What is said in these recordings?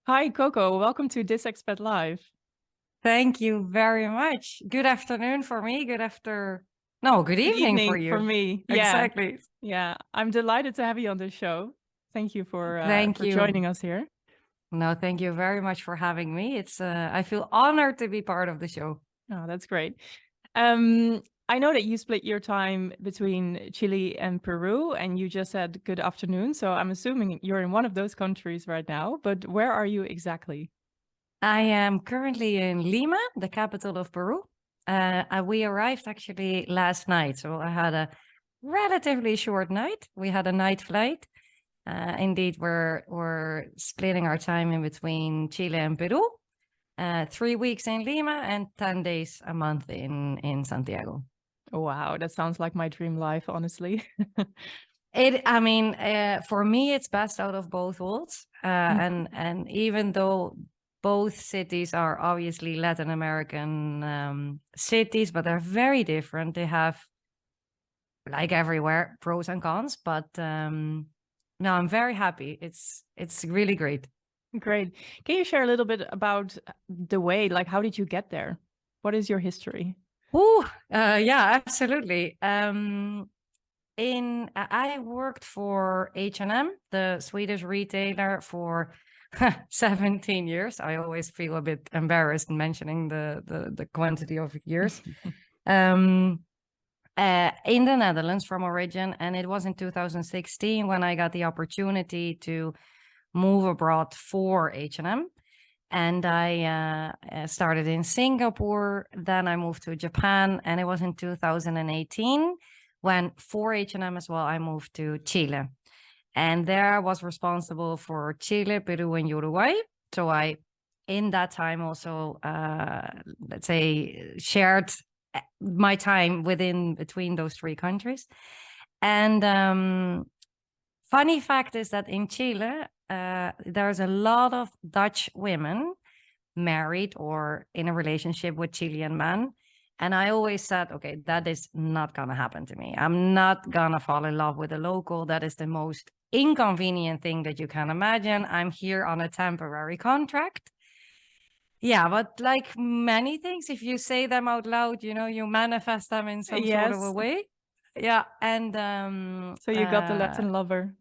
Hi, Coco. Welcome to this Expat Life. Thank you very much. Good afternoon for me. No, good Good evening for evening for you. me. Yeah, Exactly. yeah. I'm delighted to have you on the show. Thank you Thank for you. joining us here. No, thank you very much for having me. I feel honored to be part of the show. Oh, that's great. Um, I know that you split your time between Chile and Peru, and you just said good afternoon. So I'm assuming you're in one of those countries right now. But where are you exactly? I am currently in Lima, the capital of Peru. We arrived actually last night, so I had a relatively short night. We had a night flight. Indeed, we're splitting our time in between Chile and Peru. 3 weeks in Lima and 10 days a month in Santiago. Wow, that sounds like my dream life, honestly. For me, it's best out of both worlds. And even though both cities are obviously Latin American cities, but they're very different. They have, like everywhere, pros and cons. But no, I'm very happy. It's really great. Great. Can you share a little bit about the way, like how did you get there? What is your history? Yeah, absolutely. I worked for H&M, the Swedish retailer, for 17 years. I always feel a bit embarrassed mentioning the quantity of years. Um, in the Netherlands from origin, and it was in 2016 when I got the opportunity to move abroad for H&M. And I started in Singapore, then I moved to Japan, and it was in 2018 when for H&M as well, I moved to Chile. And there I was responsible for Chile, Peru, and Uruguay. So I, in that time also, let's say, shared my time between those three countries. And funny fact is that in Chile, there's a lot of Dutch women married or in a relationship with Chilean men. And I always said, okay, that is not going to happen to me. I'm not going to fall in love with a local. That is the most inconvenient thing that you can imagine. I'm here on a temporary contract. Yeah, but like many things, if you say them out loud, you manifest them in some sort of a Yes. way. Yeah. And So you got the Latin lover.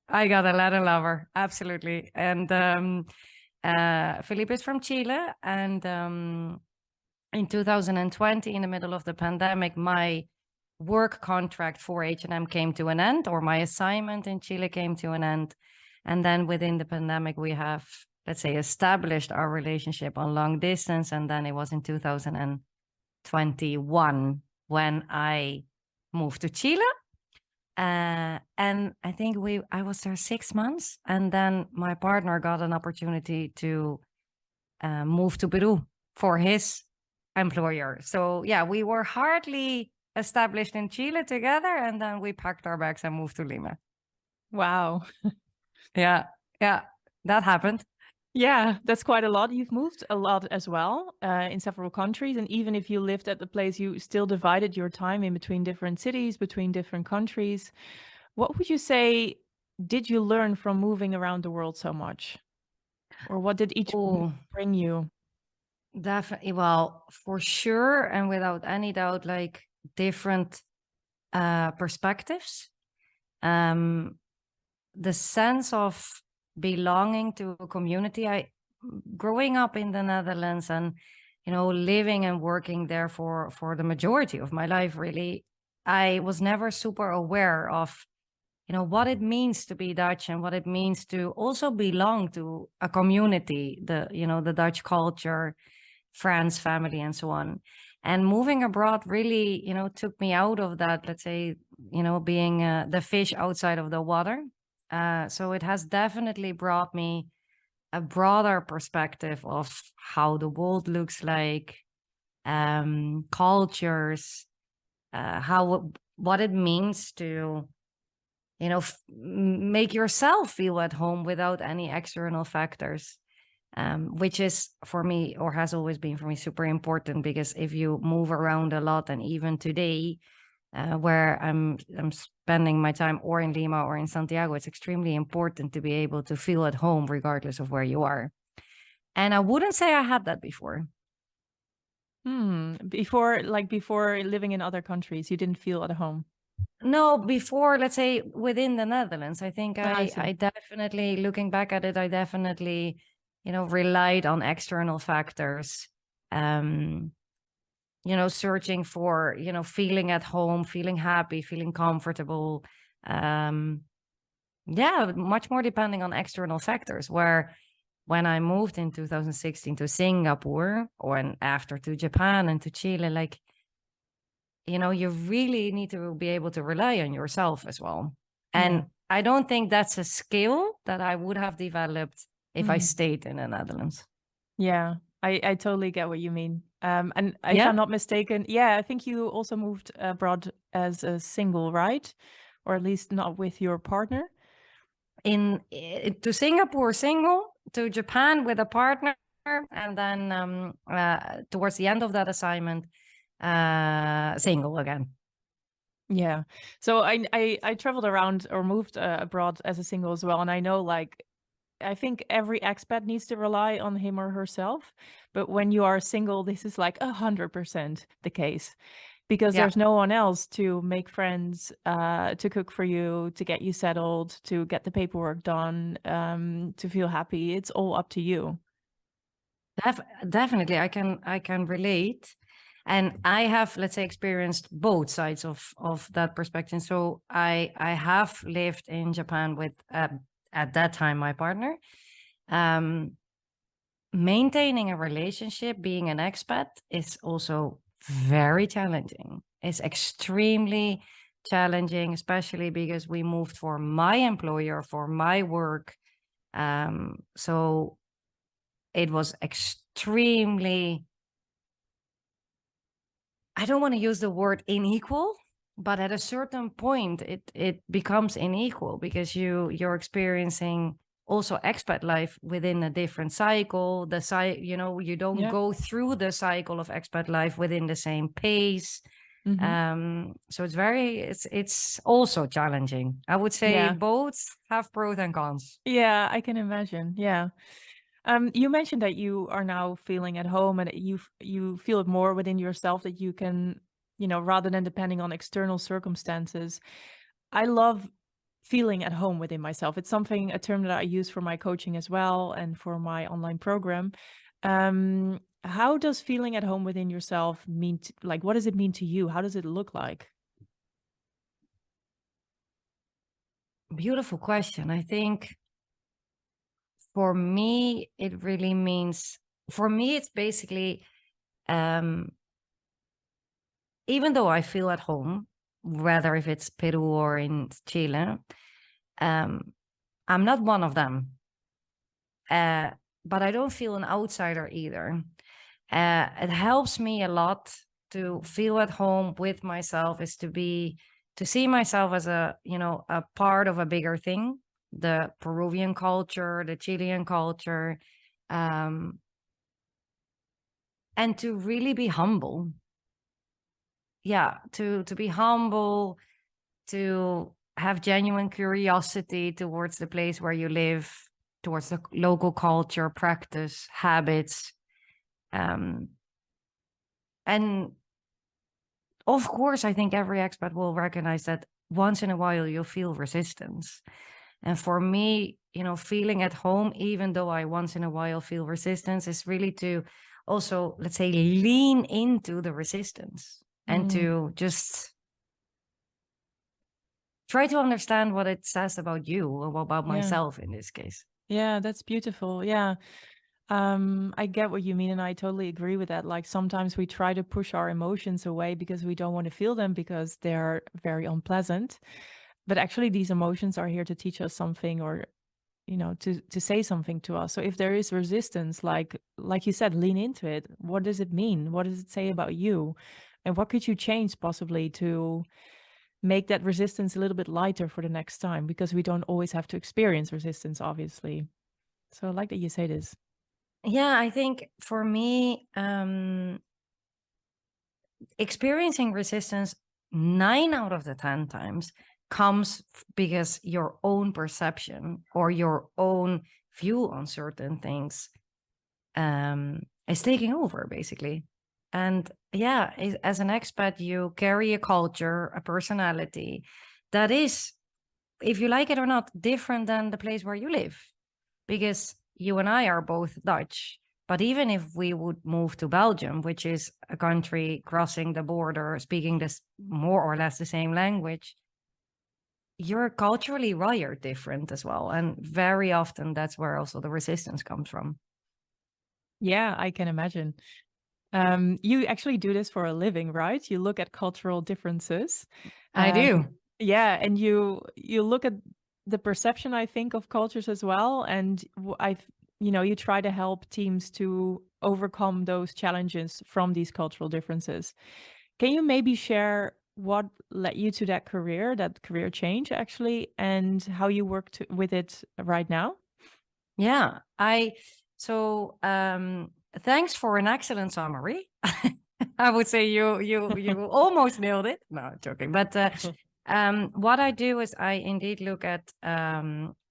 I got a Latin lover. Absolutely. And Felipe is from Chile. And in 2020, in the middle of the pandemic, my work contract for H&M came to an end, or my assignment in Chile came to an end. And then within the pandemic, we have, let's say, established our relationship on long distance. And then it was in 2021 when I moved to Chile. And I think I was there 6 months, and then my partner got an opportunity to move to Peru for his employer. So yeah, we were hardly established in Chile together, and then we packed our bags and moved to Lima. Wow. Yeah, yeah, that happened. Yeah, that's quite a lot. You've moved a lot as well, in several countries. And even if you lived at the place, you still divided your time in between different cities, between different countries. What would you say did you learn from moving around the world so much? Or what did each move Oh, bring you? definitely. Well, for sure, and without any doubt, like different perspectives. Um, the sense of belonging to a community. I growing up in the Netherlands and living and working there for the majority of my life, really, I was never super aware of what it means to be Dutch and what it means to also belong to a community, the Dutch culture, friends, family, and so on. And moving abroad really, took me out of that, let's say, being the fish outside of the water. So it has definitely brought me a broader perspective of how the world looks like, cultures, what it means to make yourself feel at home without any external factors, which is for me, or has always been for me, super important, because if you move around a lot, and even today, where I'm spending my time or in Lima or in Santiago, it's extremely important to be able to feel at home regardless of where you are. And I wouldn't say I had that before. Before living in other countries, you didn't feel at home? No, before, let's say within the Netherlands, I think I see. I definitely, looking back at it, I definitely, relied on external factors. Searching for, feeling at home, feeling happy, feeling comfortable. Yeah, much more depending on external factors. Where when I moved in 2016 to Singapore, or after to Japan and to Chile, like, you really need to be able to rely on yourself as well. And Yeah. I don't think that's a skill that I would have developed if I Mhm. stayed in the Netherlands. Yeah, I totally get what you mean. And if Yeah. I'm not mistaken, yeah, I think you also moved abroad as a single, right? Or at least not with your partner. To Singapore single, to Japan with a partner, and then towards the end of that assignment, single again. Yeah. So I traveled around or moved abroad as a single as well, and I know like I think every expat needs to rely on him or herself, but when you are single, this is like 100% the case because Yeah, there's no one else to make friends, to cook for you, to get you settled, to get the paperwork done, to feel happy. It's all up to you. definitely. I can relate, and I have, let's say, experienced both sides of that perspective. So I have lived in Japan with at that time my partner. Um, Maintaining a relationship, being an expat, is also very challenging. It's extremely challenging, especially because we moved for my employer, for my work. So it was extremely, I don't want to use the word unequal, but at a certain point it becomes unequal because you're experiencing also expat life within a different cycle. You don't Yeah. go through the cycle of expat life within the same pace. Hmm. So it's also challenging. I would say Yeah. both have pros and cons. Yeah, I can imagine. Yeah. You mentioned that you are now feeling at home and you feel it more within yourself that you can, rather than depending on external circumstances. I love feeling at home within myself. It's a term that I use for my coaching as well and for my online program. How does feeling at home within yourself mean like what does it mean to you? How does it look like? Beautiful question. I think for me, it really means, for me, it's basically, um, even though I feel at home, whether if it's Peru or in Chile, um, I'm not one of them. But I don't feel an outsider either. It helps me a lot to feel at home with myself, is to see myself as a part of a bigger thing, the Peruvian culture, the Chilean culture, um, and to really be humble. Yeah, to be humble, to have genuine curiosity towards the place where you live, towards the local culture, practice, habits. Um, and of course, I think every expat will recognize that once in a while you'll feel resistance. And for me, feeling at home, even though I once in a while feel resistance, is really to also, let's say, lean into the resistance and Mm, to just try to understand what it says about you or about yeah. myself in this case. Yeah, that's beautiful. Yeah. I get what you mean, and I totally agree with that. Like sometimes we try to push our emotions away because we don't want to feel them because they're very unpleasant. But actually, these emotions are here to teach us something, or to say something to us. So if there is resistance, like you said, lean into it. What does it mean? What does it say about you? And what could you change possibly to make that resistance a little bit lighter for the next time? Because we don't always have to experience resistance, obviously. So I like that you say this. Yeah, I think for me, experiencing resistance 9 out of the 10 times comes because your own perception or your own view on certain things is taking over, basically. And yeah, as an expat, you carry a culture, a personality that is, if you like it or not, different than the place where you live. Because you and I are both Dutch. But even if we would move to Belgium, which is a country crossing the border, speaking this more or less the same language, you're culturally wired different as well. And very often that's where also the resistance comes from. Yeah, I can imagine. You actually do this for a living, right? You look at cultural differences. I Um, do. yeah, and you look at the perception, I think, of cultures as well, and you try to help teams to overcome those challenges from these cultural differences. Can you maybe share what led you to that career change actually, and how you work with it right now? Yeah. Thanks for an excellent summary. I would say you almost nailed it. No, joking. But what I do is I indeed look at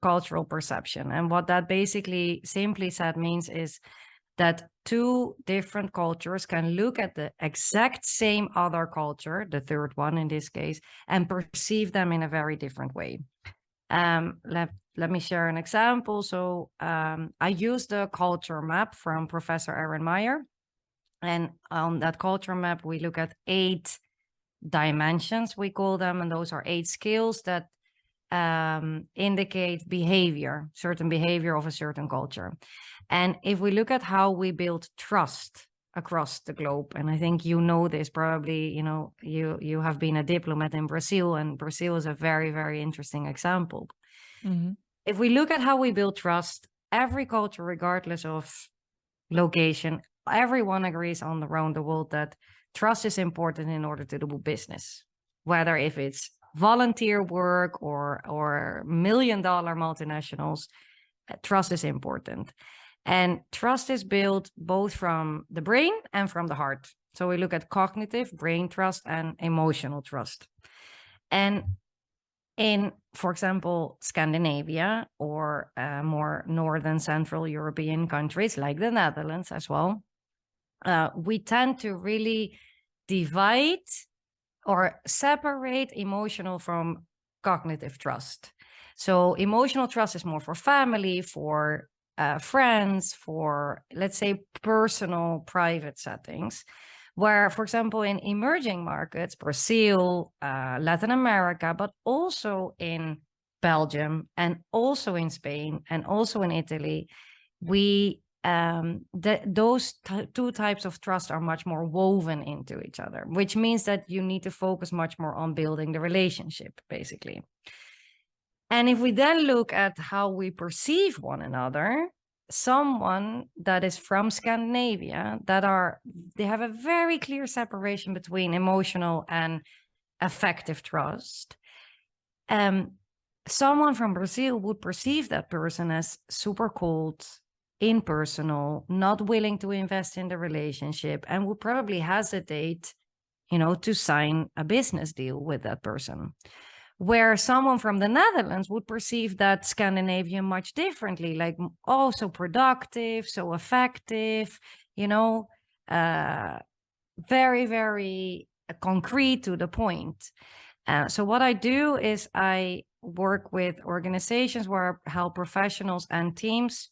cultural perception, and what that basically simply said means is that two different cultures can look at the exact same other culture, the third one in this case, and perceive them in a very different way. Let me share an example. So I use the culture map from Professor Aaron Meyer. And on that culture map, we look at 8 dimensions, we call them, and those are 8 skills that indicate behavior, certain behavior of a certain culture. And if we look at how we build trust across the globe, and I think you know this probably, you have been a diplomat in Brazil, and Brazil is a very, very interesting example. Mm-hmm. If we look at how we build trust, every culture, regardless of location, everyone agrees on around the world that trust is important in order to do business, whether if it's volunteer work or million-dollar multinationals, trust is important. And trust is built both from the brain and from the heart. So we look at cognitive brain trust and emotional trust. And in, for example, Scandinavia or more northern central European countries like the Netherlands as well, we tend to really divide or separate emotional from cognitive trust. So emotional trust is more for family, for friends, for, let's say, personal, private settings. Where, for example, in emerging markets, Brazil, Latin America, but also in Belgium and also in Spain and also in Italy, those two types of trust are much more woven into each other, which means that you need to focus much more on building the relationship, basically. And if we then look at how we perceive one another, someone that is from Scandinavia, they have a very clear separation between emotional and affective trust. Someone from Brazil would perceive that person as super cold, impersonal, not willing to invest in the relationship, and would probably hesitate, to sign a business deal with that person. Where someone from the Netherlands would perceive that Scandinavian much differently, like, oh, so productive, so effective, very, very concrete, to the point. So what I do is I work with organizations where I help professionals and teams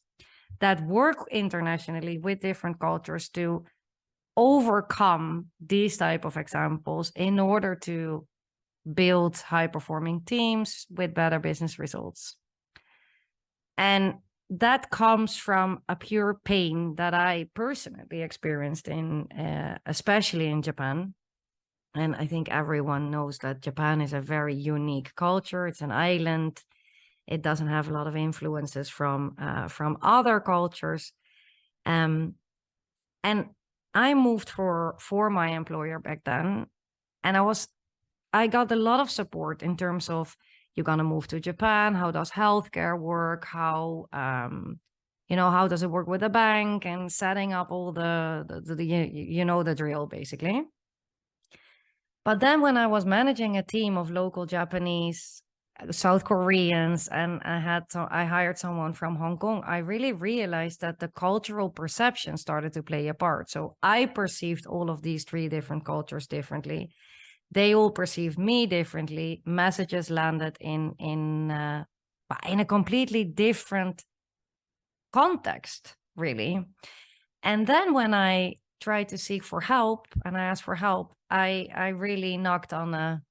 that work internationally with different cultures to overcome these type of examples in order to build high-performing teams with better business results. And that comes from a pure pain that I personally experienced especially in Japan. And I think everyone knows that Japan is a very unique culture. It's an island. It doesn't have a lot of influences from other cultures. And I moved for my employer back then, and I got a lot of support in terms of, you're going to move to Japan. How does healthcare work? How does it work with a bank and setting up all the drill, basically. But then when I was managing a team of local Japanese South Koreans, and I hired someone from Hong Kong, I really realized that the cultural perception started to play a part. So I perceived all of these 3 different cultures differently. They all perceived me differently. Messages landed in a completely different context, really. And then when I tried to seek for help and I asked for help, I really knocked on a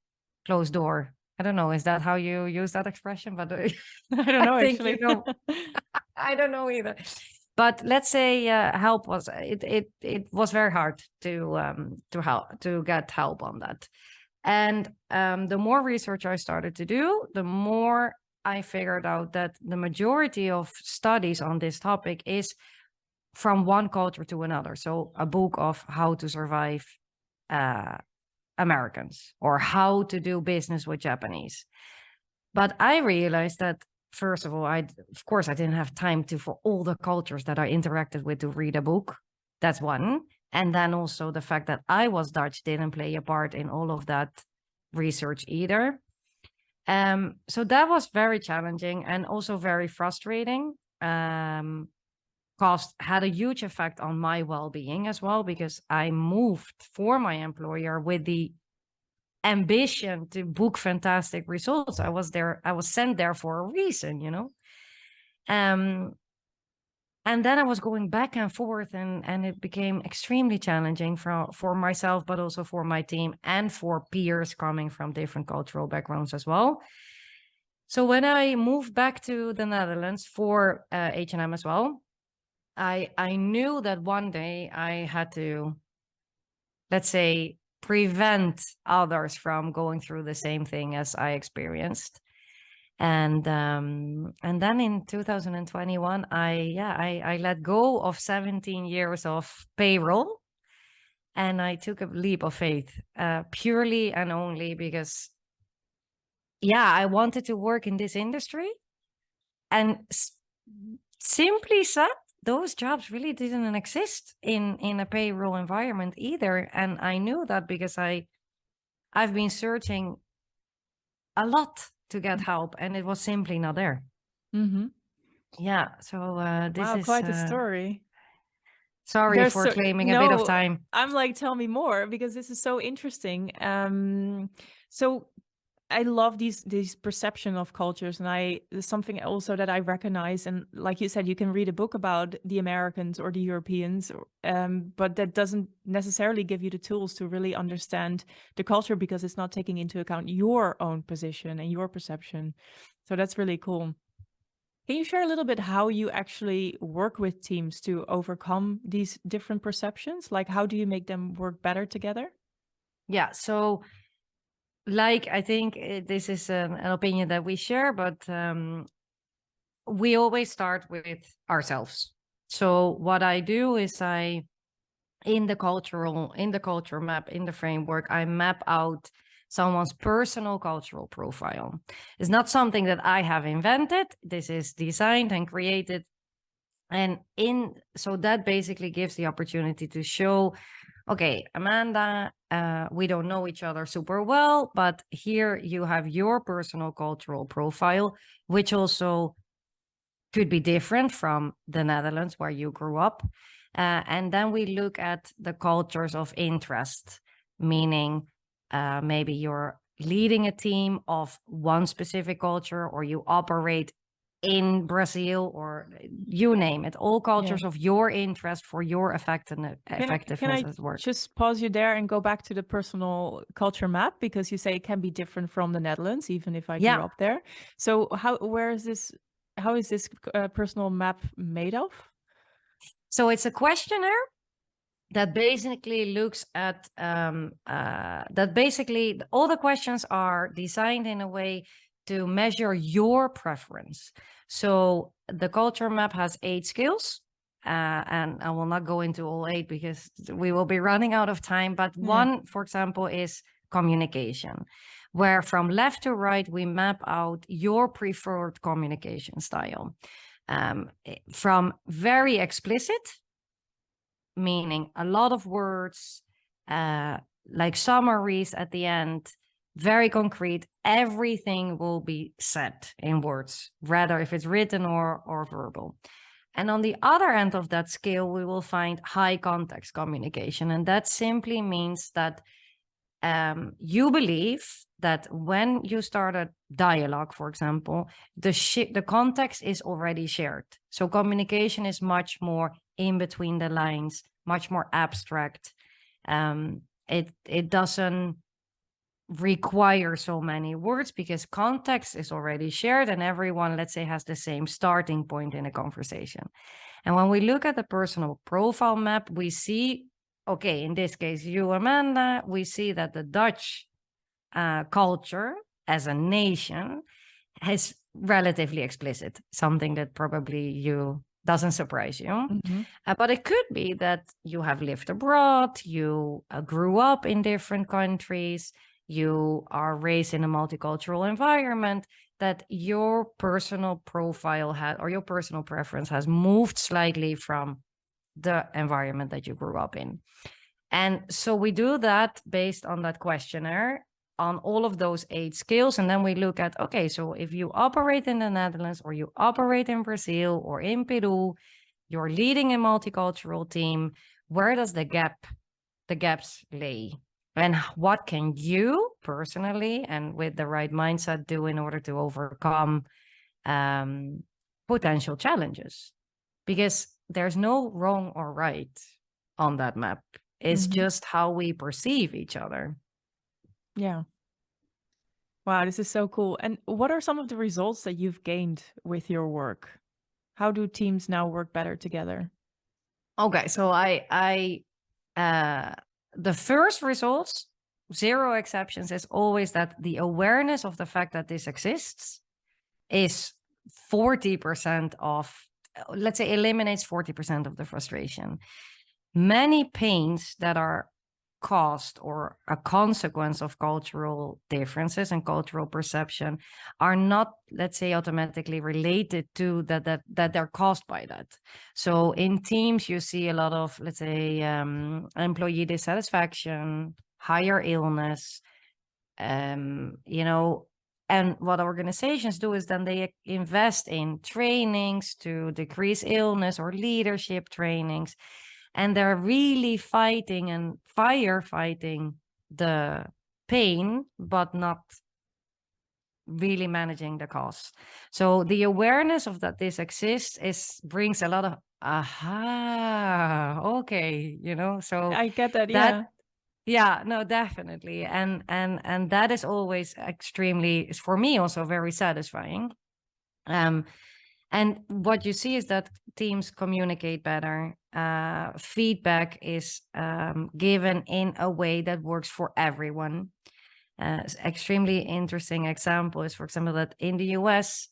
closed door. I don't know, is that how you use that expression? But I don't I know, think actually. I don't know either. But let's say help was it was very hard to get help on that. And the more research I started to do, the more I figured out that the majority of studies on this topic is from one culture to another. So a book of how to survive Americans or how to do business with Japanese. But I realized that, first of all, of course I didn't have time for all the cultures that I interacted with to read a book. That's one. And then also the fact that I was Dutch didn't play a part in all of that research either. So that was very challenging and also very frustrating. Cost had a huge effect on my well-being as well, because I moved for my employer with the ambition to book fantastic results. I was sent there for a reason, you know. And then I was going back and forth, and it became extremely challenging for myself, but also for my team and for peers coming from different cultural backgrounds as well. So when I moved back to the Netherlands for H&M as well, I knew that one day I had to, let's say, prevent others from going through the same thing as I experienced. And then in 2021, I let go of 17 years of payroll, and I took a leap of faith, purely and only because, I wanted to work in this industry, and simply said, those jobs really didn't exist in a payroll environment either. And I knew that because I've been searching a lot to get help, and it was simply not there. Mm-hmm. Yeah. So this Wow, is quite a story. sorry for claiming a bit of time. I'm like, tell me more, because this is so interesting. So I love these perception of cultures, and there's something also that I recognize. And like you said, you can read a book about the Americans or the Europeans, but that doesn't necessarily give you the tools to really understand the culture, because it's not taking into account your own position and your perception. So that's really cool. Can you share a little bit how you actually work with teams to overcome these different perceptions? Like, how do you make them work better together? Yeah. So, like, I think this is an opinion that we share, but we always start with ourselves. So what I do is in the culture map, in the framework, I map out someone's personal cultural profile. It's not something that I have invented. This is designed and created. And so that basically gives the opportunity to show, okay, Amanda, we don't know each other super well, but here you have your personal cultural profile, which also could be different from the Netherlands where you grew up. And then we look at the cultures of interest, meaning maybe you're leading a team of one specific culture, or you operate in Brazil, or you name it, all cultures of your interest for your effectiveness at work. Just pause you there and go back to the personal culture map, because you say it can be different from the Netherlands, even if I grew up there. So how is this personal map made of? So it's a questionnaire that basically looks at that basically all the questions are designed in a way to measure your preference. So the culture map has 8 skills, and I will not go into all 8 because we will be running out of time. But one, for example, is communication, where from left to right, we map out your preferred communication style. From very explicit, meaning a lot of words, like summaries at the end, very concrete. Everything will be said in words, rather if it's written or verbal. And on the other end of that scale, we will find high context communication. And that simply means that you believe that when you start a dialogue, for example, the context is already shared. So communication is much more in between the lines, much more abstract. It doesn't require so many words because context is already shared and everyone, let's say, has the same starting point in a conversation. And when we look at the personal profile map, we see, okay, in this case, you, Amanda, we see that the Dutch culture as a nation is relatively explicit, something that probably you doesn't surprise you. Mm-hmm. But it could be that you have lived abroad, you grew up in different countries, you are raised in a multicultural environment, that your personal profile or your personal preference has moved slightly from the environment that you grew up in. And so we do that based on that questionnaire on all of those 8 skills. And then we look at, okay, so if you operate in the Netherlands or you operate in Brazil or in Peru, you're leading a multicultural team, where does the gaps lay? And what can you personally and with the right mindset do in order to overcome potential challenges? Because there's no wrong or right on that map. It's just how we perceive each other. Yeah. Wow, this is so cool. And what are some of the results that you've gained with your work? How do teams now work better together? Okay, so the first results, 0 exceptions, is always that the awareness of the fact that this exists is 40% of, let's say, eliminates 40% of the frustration. Many pains that are caused or a consequence of cultural differences and cultural perception are not, let's say, automatically related to that they're caused by that. So in teams, you see a lot of, let's say, employee dissatisfaction, higher illness, you know, and what organizations do is then they invest in trainings to decrease illness or leadership trainings. And they're really fighting and firefighting the pain, but not really managing the cost. So the awareness of that this exists brings a lot of okay, you know. So I get that, that yeah. yeah, no, definitely. And that is always extremely, for me, also very satisfying. And what you see is that teams communicate better. Feedback is given in a way that works for everyone. Extremely interesting example is, for example, that in the US,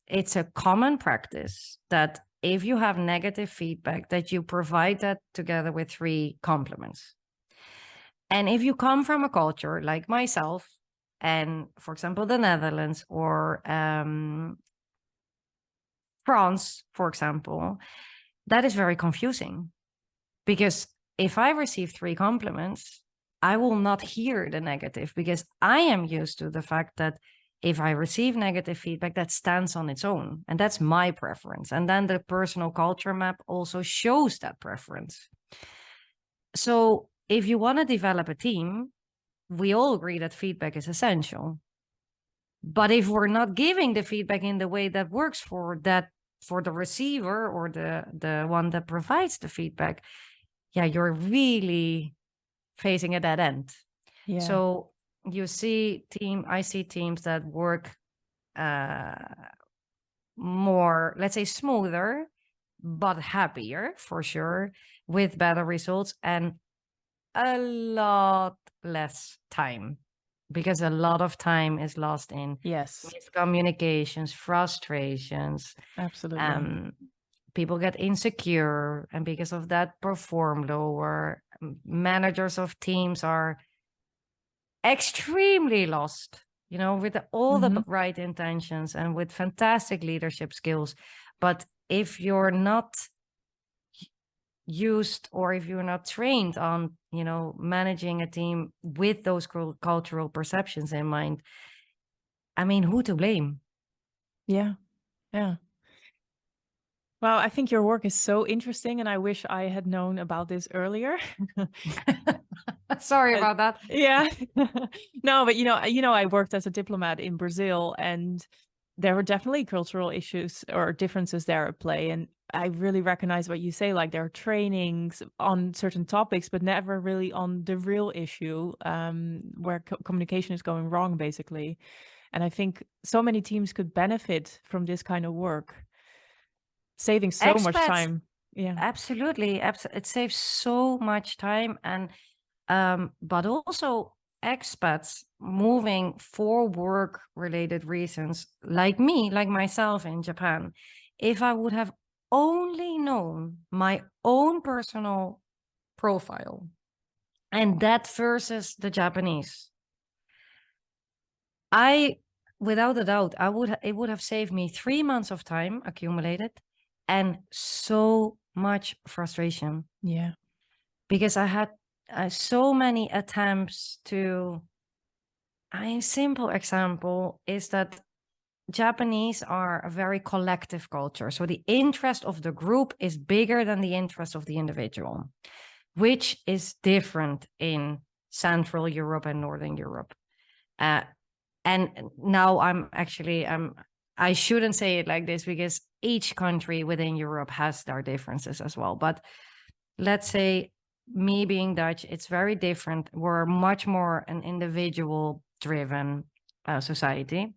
it's a common practice that if you have negative feedback, that you provide that together with 3 compliments. And if you come from a culture like myself, and for example, the Netherlands or France, for example, that is very confusing. Because if I receive 3 compliments, I will not hear the negative because I am used to the fact that if I receive negative feedback, that stands on its own. And that's my preference. And then the personal culture map also shows that preference. So if you want to develop a team, we all agree that feedback is essential. But if we're not giving the feedback in the way that works for the receiver or the one that provides the feedback, yeah, you're really facing a dead end. Yeah. So you see I see teams that work more, let's say, smoother, but happier for sure, with better results and a lot less time, because a lot of time is lost in Yes, miscommunications, frustrations. absolutely. People get insecure, and because of that, perform lower. Managers of teams are extremely lost, you know, with all the right intentions and with fantastic leadership skills. But if you're not used or if you're not trained on, managing a team with those cultural perceptions in mind, I mean, who to blame? Yeah. Yeah. Wow, I think your work is so interesting, and I wish I had known about this earlier. Sorry Uh, about that. yeah. No, but I worked as a diplomat in Brazil, and there were definitely cultural issues or differences there at play. And I really recognize what you say, like there are trainings on certain topics, but never really on the real issue, where communication is going wrong, basically. And I think so many teams could benefit from this kind of work, saving so much Expats, time. Yeah. absolutely. It saves so much time. And but also expats moving for work related reasons, like me, like myself in Japan, if I would have only known my own personal profile and that versus the Japanese, I, without a doubt, it would have saved me 3 months of time accumulated and so much frustration Yeah. because I had so many attempts to. A simple example is that Japanese are a very collective culture. So the interest of the group is bigger than the interest of the individual, which is different in Central Europe and Northern Europe. And now I shouldn't say it like this because each country within Europe has their differences as well. But let's say me being Dutch, it's very different. We're much more an individual driven society.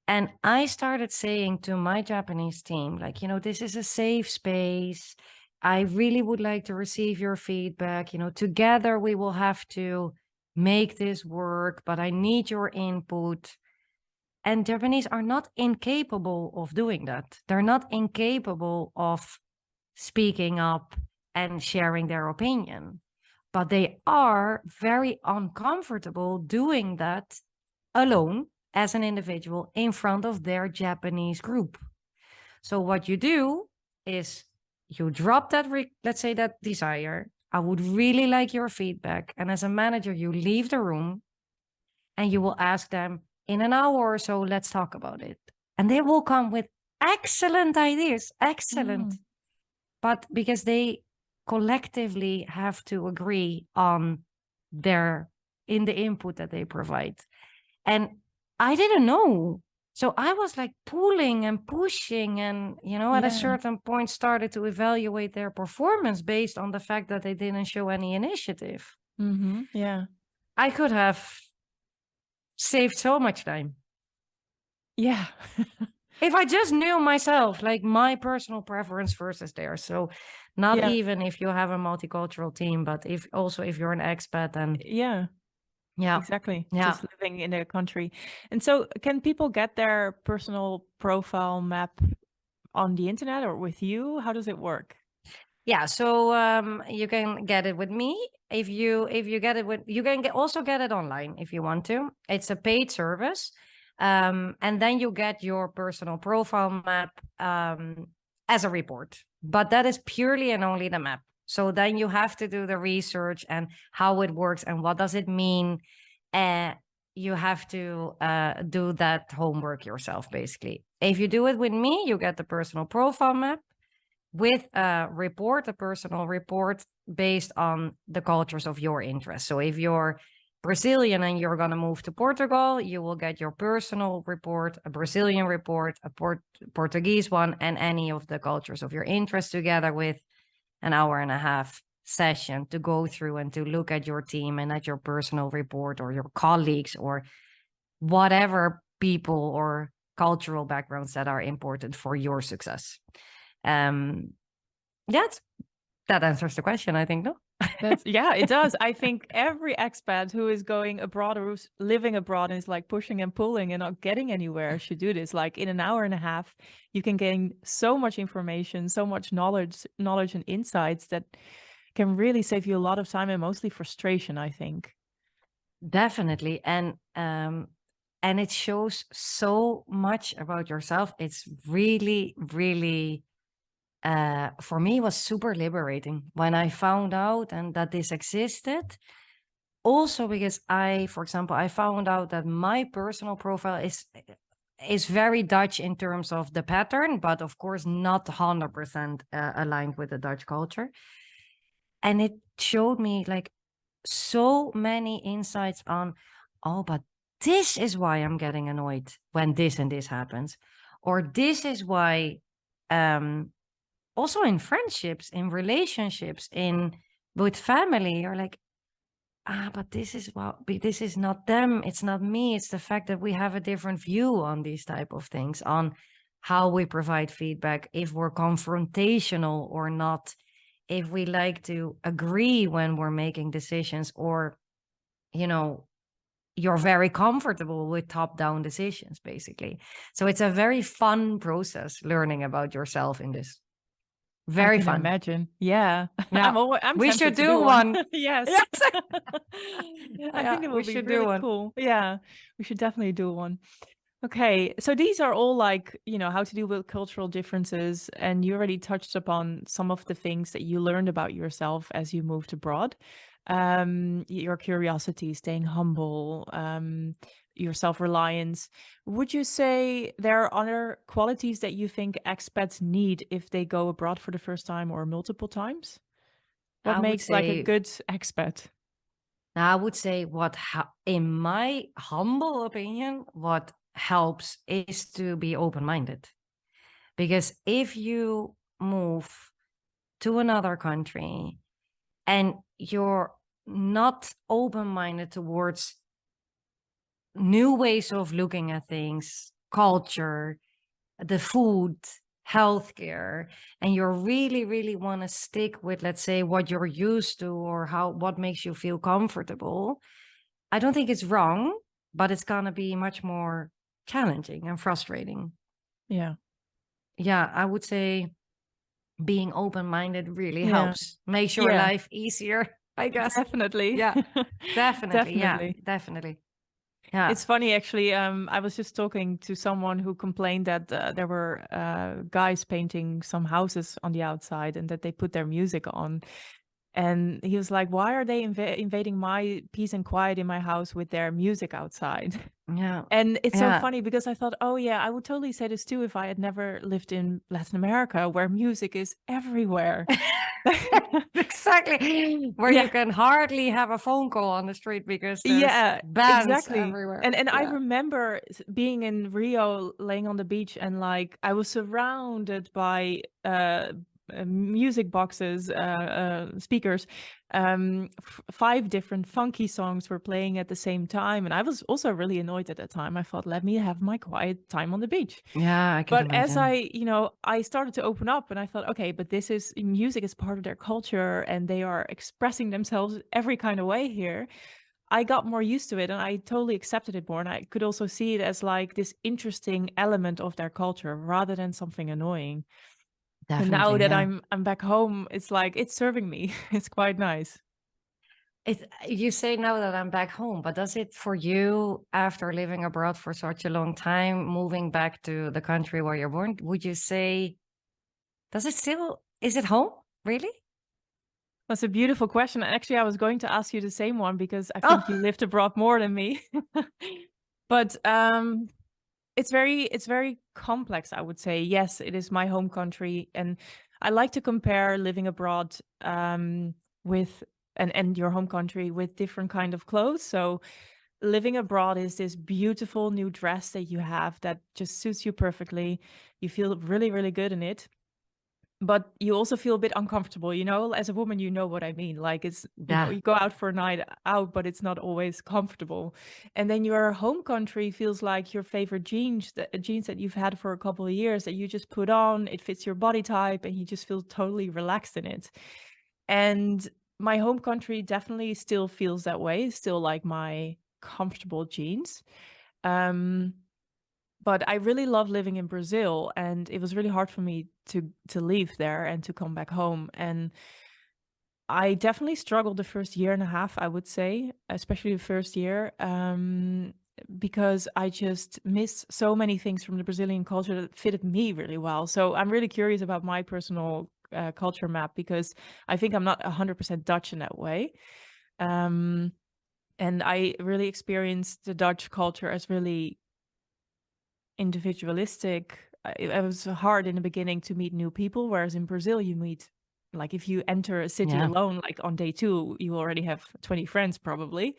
And I started saying to my Japanese team, like, this is a safe space. I really would like to receive your feedback. Together we will have to make this work, but I need your input. And Japanese are not incapable of doing that. They're not incapable of speaking up and sharing their opinion, but they are very uncomfortable doing that alone as an individual in front of their Japanese group. So what you do is you drop that, let's say that desire. I would really like your feedback. And as a manager, you leave the room and you will ask them in an hour or so, let's talk about it. And they will come with excellent ideas, excellent. Mm. But because they collectively have to agree on in the input that they provide. And I didn't know. So I was like pulling and pushing and, at a Yeah. certain point started to evaluate their performance based on the fact that they didn't show any initiative. Mm-hmm. Yeah. I could have saved so much time. Yeah. If I just knew myself, like my personal preference versus theirs. So not Yeah. even if you have a multicultural team, but if you're an expat and Yeah. yeah, Exactly. yeah. Just living in a country. And so can people get their personal profile map on the internet or with you? How does it work? Yeah, so you can get it with me. If you get it with, you can also get it online if you want to. It's a paid service, and then you get your personal profile map as a report. But that is purely and only the map. So then you have to do the research and how it works and what does it mean. You have to do that homework yourself, basically. If you do it with me, you get the personal profile map with a personal report based on the cultures of your interest. So if you're Brazilian and you're going to move to Portugal, you will get your personal report, a Brazilian report, a Portuguese one, and any of the cultures of your interest together with an hour and a half session to go through and to look at your team and at your personal report or your colleagues or whatever people or cultural backgrounds that are important for your success. Yeah, that answers the question, I think, no? Yeah, it does. I think every expat who is going abroad or who's living abroad and is like pushing and pulling and not getting anywhere should do this. Like in an hour and a half, you can gain so much information, so much knowledge and insights that can really save you a lot of time and mostly frustration, I think. Definitely. And it shows so much about yourself. It's really, really for me was super liberating when I found out and that this existed. Also because for example, I found out that my personal profile is very Dutch in terms of the pattern, but of course not 100% aligned with the Dutch culture. And it showed me like so many insights on, oh, but this is why I'm getting annoyed when this and this happens. Or this is why, also in friendships, in relationships, with family, you're like, but this is not them, it's not me, it's the fact that we have a different view on these type of things, on how we provide feedback, if we're confrontational or not, if we like to agree when we're making decisions, or you're very comfortable with top-down decisions, basically. So it's a very fun process learning about yourself in this. I Very can fun. imagine. Yeah. Yeah. I'm We tempted should to do one. Yes. Yes. I think Yeah, it we will be should do really one. cool. Yeah, we should definitely do one. Okay, so these are all like, how to deal with cultural differences, and you already touched upon some of the things that you learned about yourself as you moved abroad. Your curiosity, staying humble, your self-reliance. Would you say there are other qualities that you think expats need if they go abroad for the first time or multiple times? What I would makes like a say good expat? in my humble opinion, what helps is to be open-minded. Because if you move to another country and you're not open-minded towards new ways of looking at things, culture, the food, healthcare, and you really, really want to stick with, let's say, what you're used to or what makes you feel comfortable, I don't think it's wrong, but it's gonna be much more challenging and frustrating. Yeah. Yeah, I would say being open-minded really Yeah. helps. Makes your Yeah. life easier, I guess. Definitely. Yeah, definitely. Yeah, Definitely. definitely. Yeah. It's funny actually. I was just talking to someone who complained that there were guys painting some houses on the outside and that they put their music on. And he was like, "Why are they invading my peace and quiet in my house with their music outside?" Yeah. And it's so Yeah. funny because I thought, "Oh yeah, I would totally say this too if I had never lived in Latin America, where music is everywhere." Exactly. Where you Yeah. can hardly have a phone call on the street because there's Yeah, bands exactly. everywhere. And I Yeah. remember being in Rio, laying on the beach, and like I was surrounded by music boxes, speakers. 5 different funky songs were playing at the same time, and I was also really annoyed at that time. I thought, let me have my quiet time on the beach. Yeah, I can But as imagine. I started to open up, and I thought, okay, but music is part of their culture, and they are expressing themselves every kind of way here. I got more used to it, and I totally accepted it more, and I could also see it as like this interesting element of their culture rather than something annoying. And now Definitely, that yeah. I'm back home, it's like it's serving me. It's quite nice. You say now that I'm back home, but does it for you, after living abroad for such a long time, moving back to the country where you're born, would you say, is it home? Really? That's a beautiful question. And actually, I was going to ask you the same one because I think you Oh, lived abroad more than me. But it's very complex, I would say. Yes, it is my home country, and I like to compare living abroad with and your home country with different kind of clothes. So living abroad is this beautiful new dress that you have that just suits you perfectly. You feel really, really good in it. But you also feel a bit uncomfortable, as a woman, you know what I mean. Like it's, yeah. you go out for a night out, but it's not always comfortable. And then your home country feels like your favorite jeans that you've had for a couple of years that you just put on, it fits your body type and you just feel totally relaxed in it. And my home country definitely still feels that way, still like my comfortable jeans. Um, but I really love living in Brazil, and it was really hard for me to leave there and to come back home. And I definitely struggled the first year and a half, I would say, especially the first year. because I just missed so many things from the Brazilian culture that fitted me really well. So I'm really curious about my personal culture map, because I think I'm not 100% Dutch in that way. Um, and I really experienced the Dutch culture as really individualistic. It was hard in the beginning to meet new people, whereas in Brazil you meet, like, if you enter a city Yeah. alone, like on day 2, you already have 20 friends probably.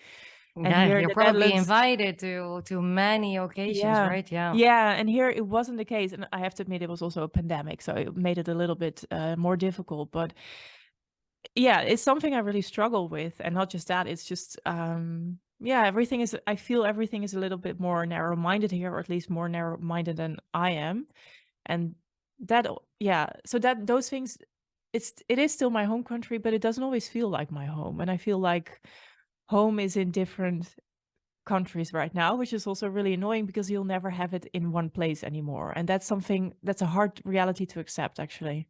And Yeah, here in you're the probably Netherlands, invited to many occasions, yeah. right? Yeah. Yeah, and here it wasn't the case, and I have to admit it was also a pandemic, so it made it a little bit more difficult. But yeah, it's something I really struggle with, and not just that, it's just yeah, everything is, I feel everything is a little bit more narrow-minded here, or at least more narrow-minded than I am. And that yeah, so that those things, it is still my home country, but it doesn't always feel like my home. And I feel like home is in different countries right now, which is also really annoying because you'll never have it in one place anymore. And that's something that's a hard reality to accept, actually.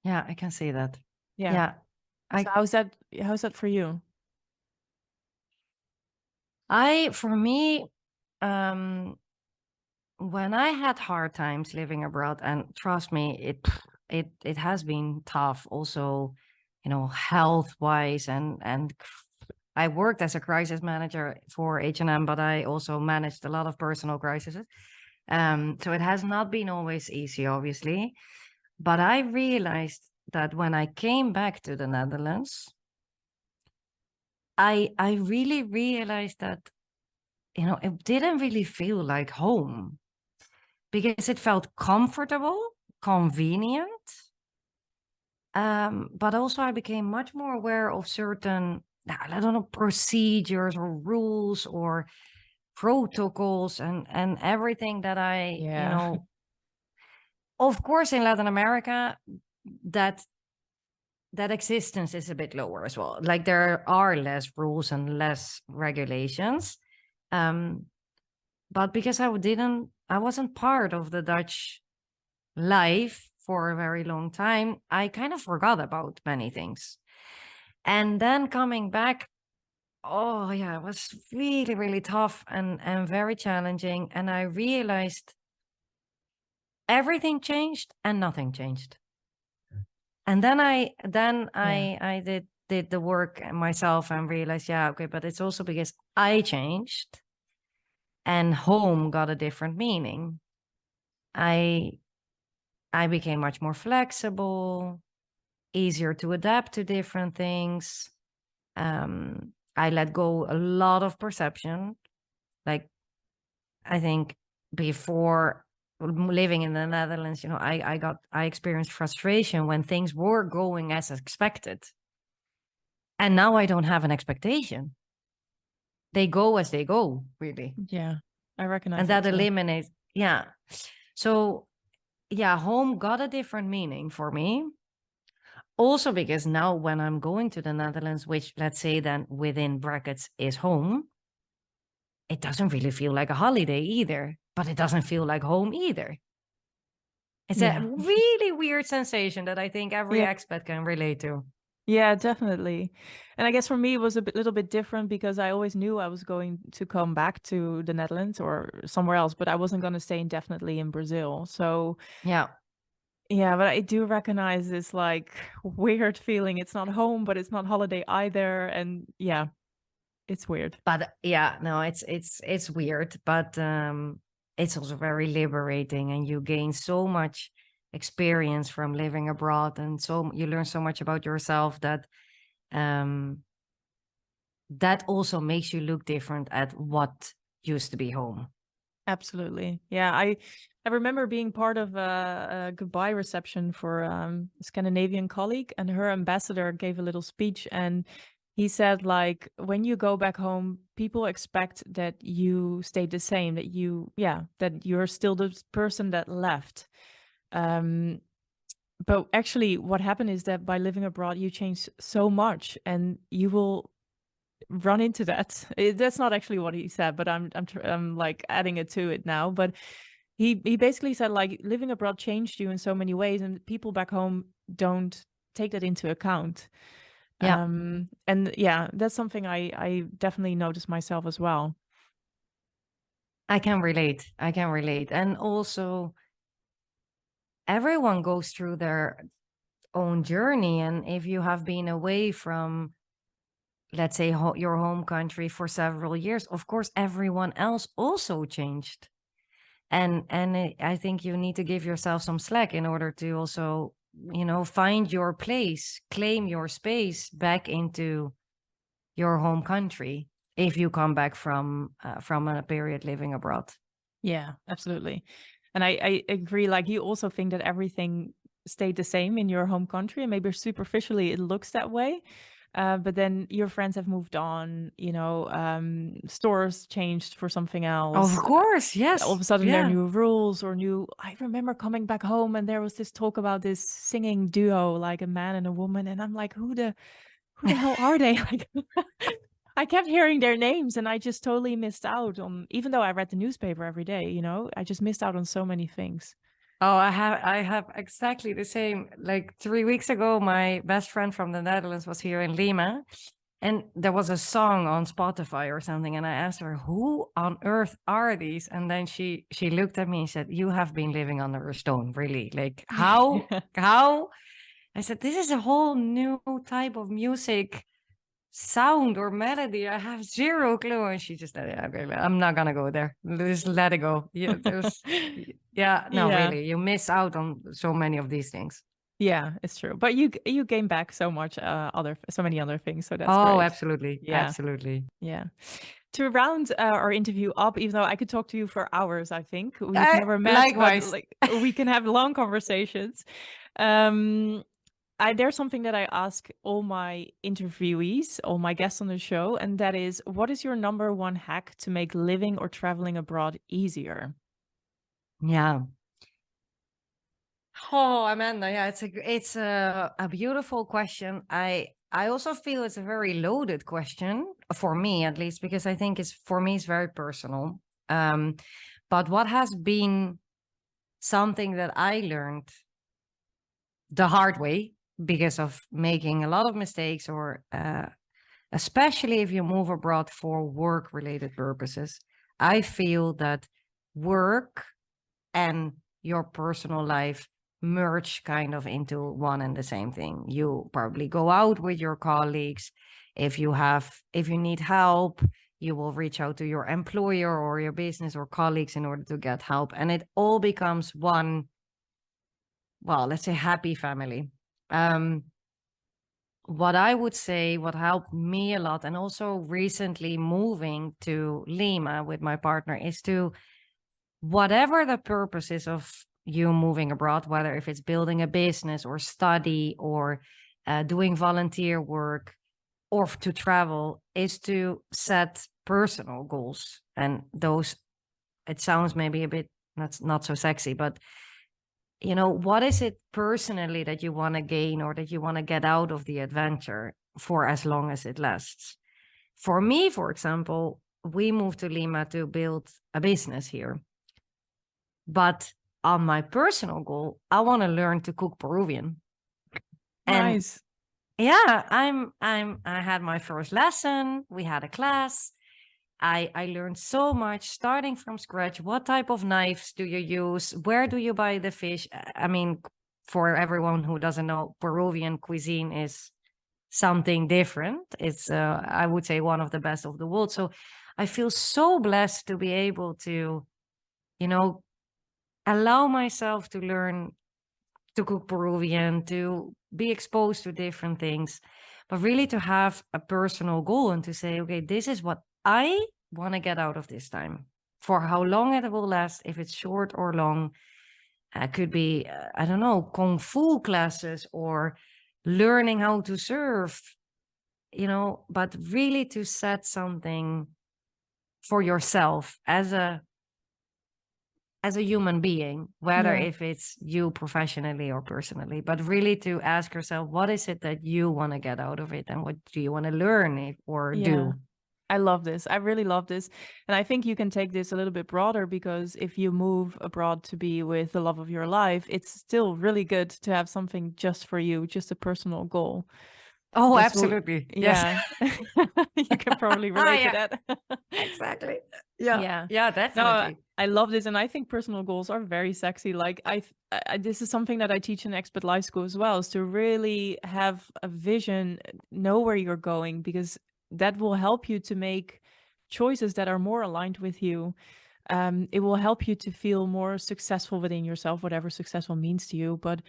Yeah, I can see that. Yeah. Yeah. So how's that for you? For me, um, when I had hard times living abroad, and trust me, it has been tough also, health wise, and I worked as a crisis manager for H&M, but I also managed a lot of personal crises. So it has not been always easy, obviously. But I realized that when I came back to the Netherlands, I really realized that, it didn't really feel like home because it felt comfortable, convenient. But also I became much more aware of certain, I don't know, procedures or rules or protocols and everything that Yeah. of course in Latin America, that that existence is a bit lower as well. Like there are less rules and less regulations. Um, but because I wasn't part of the Dutch life for a very long time, I kind of forgot about many things. And then coming back, oh yeah, it was really, really tough and very challenging. And I realized everything changed and nothing changed. And Yeah. I did the work myself and realized, yeah, okay, but it's also because I changed and home got a different meaning. I I became much more flexible, easier to adapt to different things. I let go a lot of perception. Like I think before living in the Netherlands, I experienced frustration when things were going as expected. And now I don't have an expectation. They go as they go, really. Yeah. I recognize And that that too. eliminates, yeah. So, yeah, home got a different meaning for me. Also, because now when I'm going to the Netherlands, which let's say then within brackets is home, it doesn't really feel like a holiday either, but it doesn't feel like home either. It's a Yeah. really weird sensation that I think every Yeah. expat can relate to. Yeah, definitely. And I guess for me it was little bit different because I always knew I was going to come back to the Netherlands or somewhere else, but I wasn't going to stay indefinitely in Brazil. So Yeah. yeah, but I do recognize this like weird feeling. It's not home, but it's not holiday either. And yeah, it's weird. But yeah, no, it's weird, but it's also very liberating, and you gain so much experience from living abroad, and so you learn so much about yourself that um that also makes you look different at what used to be home. Absolutely. Yeah, I remember being part of a goodbye reception for a Scandinavian colleague, and her ambassador gave a little speech, and he said, like, when you go back home, people expect that you stay the same, that that you're still the person that left. Um, but actually what happened is that by living abroad, you change so much, and you will run into that. That's not actually what he said, but I'm like adding it to it now. But he basically said, like, living abroad changed you in so many ways, and people back home don't take that into account. Yeah. And yeah, that's something I definitely noticed myself as well. I can relate. I can relate. And also, everyone goes through their own journey. And if you have been away from, let's say, your home country for several years, of course, everyone else also changed. I think you need to give yourself some slack in order to also, find your place, claim your space back into your home country if you come back from a period living abroad. Yeah, absolutely. And I agree. Like, you also think that everything stayed the same in your home country, and maybe superficially it looks that way. But then your friends have moved on, stores changed for something Of else. course, All of yes. a sudden there are Yeah. new rules or new. I remember coming back home and there was this talk about this singing duo, like a man and a woman. And I'm like, who the hell are they? Like, I kept hearing their names and I just totally missed out on, even though I read the newspaper every day, I just missed out on so many things. Oh, I have exactly the same. Like 3 weeks ago, my best friend from the Netherlands was here in Lima, and there was a song on Spotify or something, and I asked her, "Who on earth are these?" And then she looked at me and said, "You have been living under a stone, really? Like how?" I said, "This is a whole new type of music sound or melody. I have zero clue." And she just said, "Yeah, okay, I'm not gonna go there. Just let it go." Yeah, yeah, no, Yeah. really, you miss out on so many of these things. Yeah, it's true. But you gain back so much so many other things, so that's Oh, great. absolutely, Yeah. absolutely. Yeah. To round our interview up, even though I could talk to you for hours, I think. We've never met, but Likewise. like we can have long conversations. Um there's something that I ask all my interviewees, all my guests on the show, and that is, what is your number one hack to make living or traveling abroad easier? Yeah. Oh, Amanda, yeah, it's a beautiful question. I also feel it's a very loaded question for me, at least, because I think it's very personal. Um, but what has been something that I learned the hard way because of making a lot of mistakes, or especially if you move abroad for work related purposes, I feel that work and your personal life merge kind of into one and the same thing. You probably go out with your colleagues. If you need help, you will reach out to your employer or your business or colleagues in order to get help. And it all becomes one, well, let's say happy family. Um, what I would say, what helped me a lot, and also recently moving to Lima with my partner, is to, whatever the purpose is of you moving abroad, whether if it's building a business or study or doing volunteer work or to travel, is to set personal goals. And those, it sounds maybe a bit, that's not so sexy, but what is it personally that you want to gain or that you want to get out of the adventure for as long as it lasts? For me, for example, we moved to Lima to build a business here. But on my personal goal, I want to learn to cook Peruvian. And Nice. yeah, I had my first lesson. We had a class. I learned so much starting from scratch. What type of knives do you use? Where do you buy the fish? I mean, for everyone who doesn't know, Peruvian cuisine is something different. It's, I would say, one of the best of the world. So I feel so blessed to be able to, you know, allow myself to learn to cook Peruvian, to be exposed to different things, but really to have a personal goal and to say, okay, this is what I want to get out of this time. For how long it will last, if it's short or long, could be, I don't know, kung fu classes or learning how to surf, but really to set something for yourself as a human being, whether Yeah. if it's you professionally or personally, but really to ask yourself, what is it that you want to get out of it, and what do you want to learn or Yeah. do? I love this. I really love this. And I think you can take this a little bit broader, because if you move abroad to be with the love of your life, it's still really good to have something just for you, just a personal goal. Oh, This will, absolutely. Yes. yeah, you can probably Ah, relate to yeah, that. exactly. Yeah, Yeah. yeah, No, definitely. I love this, and I think personal goals are very sexy. Like this is something that I teach in Expat Life School as well, is to really have a vision, know where you're going, because that will help you to make choices that are more aligned with you. It will help you to feel more successful within yourself, whatever successful means to you. But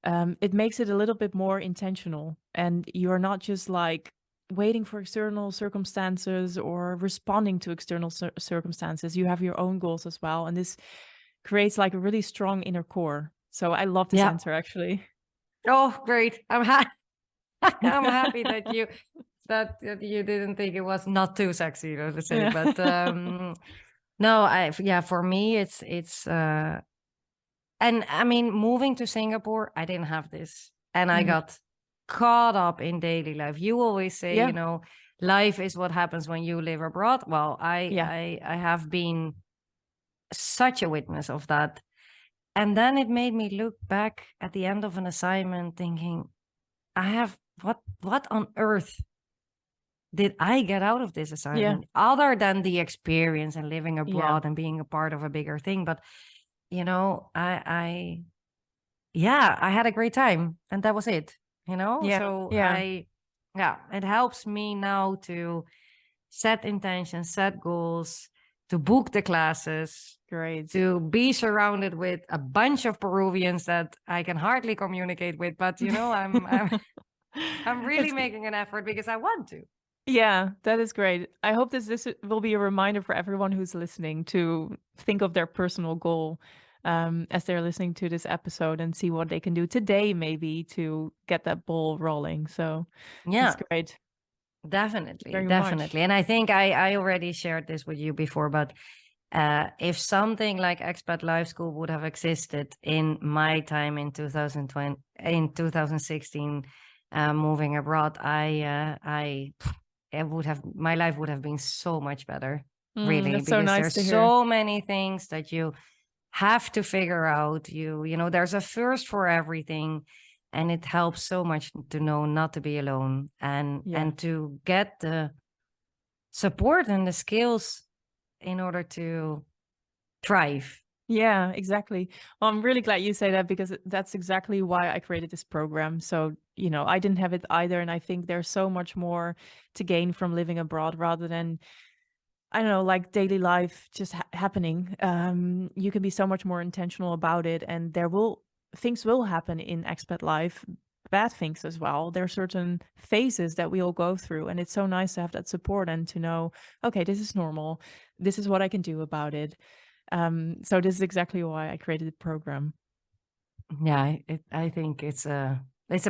it makes it a little bit more intentional, and you're not just like waiting for external circumstances or responding to external circumstances. You have your own goals as well, and this creates like a really strong inner core. So I love this Yeah. answer, actually. Oh, great. I'm happy that you didn't think it was not too sexy, to say. Yeah. But no, yeah, for me and I mean, moving to Singapore, I didn't have this. And I Mhm. got caught up in daily life. You always say, Yeah. life is what happens when you live abroad. Well, Yeah. I have been such a witness of that. And then it made me look back at the end of an assignment thinking, I have what on earth did I get out of this Yeah. assignment other than the experience and living Yeah. abroad and being a part of a bigger thing? But I yeah, I had a great time and that was it, Yeah. So Yeah. yeah, it helps me now to set intentions, set goals, to book the classes, Great. to be surrounded with a bunch of Peruvians that I can hardly communicate with, but I'm really It's making an effort because I want to. Yeah, that is great. I hope this will be a reminder for everyone who's listening to think of their personal goal as they're listening to this episode, and see what they can do today, maybe, to get that ball rolling. So that's Yeah, great. definitely, Very much. definitely. And I think I already shared this with you before, but if something like Expat Life School would have existed in my time in 2020, in 2016, moving abroad, it would have, my life would have been so much better, really, That's so because nice there's to hear. so many things that you have to figure out. There's a first for everything, and it helps so much to know not to be alone Yeah. and to get the support and the skills in order to thrive. Yeah, exactly. Well, I'm really glad you say that, because that's exactly why I created this program. So, I didn't have it either. And I think there's so much more to gain from living abroad rather than, I don't know, like daily life just happening. You can be so much more intentional about it, and things will happen in expat life, bad things as well. There are certain phases that we all go through, and it's so nice to have that support and to know, okay, this is normal. This is what I can do about it. So this is exactly why I created the program. Yeah, I think it's a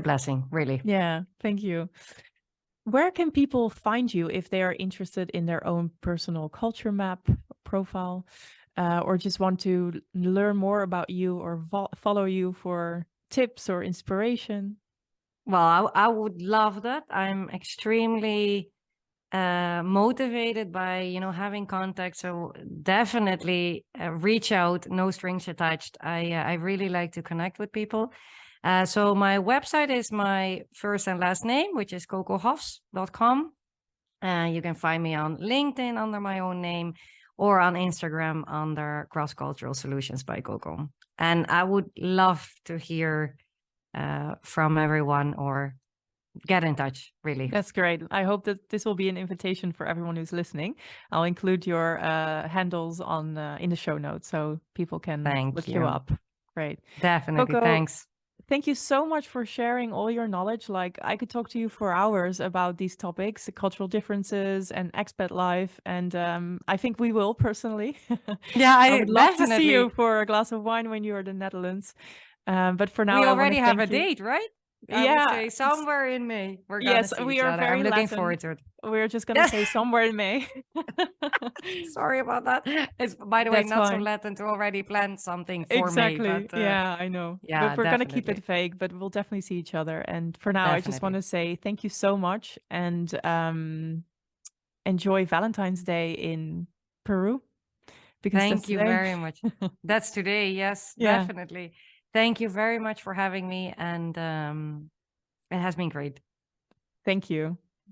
blessing, really. Yeah, thank you. Where can people find you if they are interested in their own personal culture map profile, or just want to learn more about you or follow you for tips or inspiration? Well, I would love that. I'm extremely motivated by having contact. So definitely reach out. No strings attached. I really like to connect with people. So my website is my first and last name, which is cocohofs.com. You can find me on LinkedIn under my own name, or on Instagram under Cross Cultural Solutions by Coco. And I would love to hear from everyone, or get in touch, really. That's great. I hope that this will be an invitation for everyone who's listening. I'll include your handles on in the show notes so people can Thank look you you. up. Great. Definitely. Coco, Thanks. thank you so much for sharing all your knowledge. Like, I could talk to you for hours about these topics, the cultural differences and expat life. And I think we will personally. Yeah, I I would love to see you definitely. for a glass of wine when you're in the Netherlands. But for now, We I want to already have a thank you. date, right? I would Yeah, say somewhere in May we're gonna yes, see we each are other. I'm very looking Latin. forward to it. We're just going to Yes. say somewhere in May. Sorry about that. It's, by the way, That's not so fine. Latin to already plan something for May, Exactly. but Yeah, I know. yeah, But we're going to keep it definitely. vague, but we'll definitely see each other. And for now, I just want Definitely. to say thank you so much, and enjoy Valentine's Day in Peru, because that's Thank you today. very much. That's today. Yes, Yeah. definitely. Thank you very much for having me. And it has been great. Thank you.